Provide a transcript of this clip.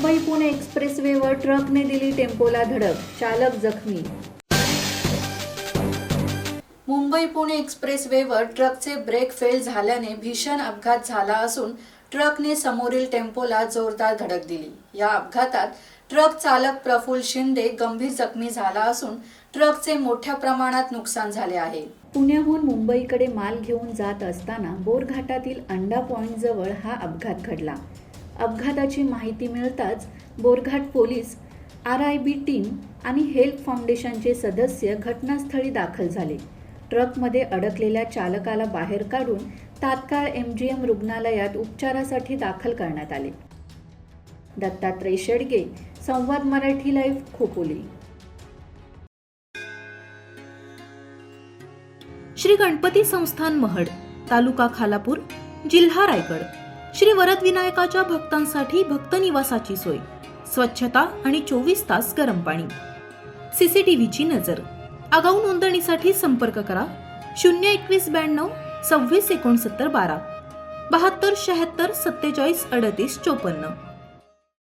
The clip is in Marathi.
मुंबई पुणे एक्सप्रेसवेवर ट्रकने दिली टेम्पोला धडक, चालक जखमी। मुंबई पुणे एक्सप्रेसवेवर ट्रकचे ब्रेक फेल झाल्याने भीषण अपघात झाला असून ट्रकने समोरील टेम्पोला जोरदार धडक दिली। या अपघातात ट्रक चालक प्रफुल्ल शिंदे गंभीर जखमी झाला असून ट्रकचे मोठ्या प्रमाणात नुकसान झाले आहे। पुण्याहून मुंबईकडे माल घेऊन जात असताना बोरघाटातील अंडा पॉइंट जवळ हा अपघात घडला। अपघाताची माहिती मिळताच बोरघाट पोलीस, RIB टीम आणि हेल्प फाउंडेशनचे सदस्य घटनास्थळी दाखल झाले। ट्रकमध्ये अडकलेल्या चालकाला बाहेर काढून तात्काळ MGM रुग्णालयात उपचारासाठी दाखल करण्यात आले। दत्तात्रय शेडगे, संवाद मराठी लाईव्ह, खोपोली। श्री गणपती संस्थान महड, तालुका खालापूर, जिल्हा रायगड। श्री वरद विनायकाच्या भक्तांसाठी भक्त निवासाची सोय, स्वच्छता आणि 24 तास गरम पाणी, CCTVची नजर। आगाऊ नोंदणीसाठी संपर्क करा 02192 26 69 12 72 76 47 38 54।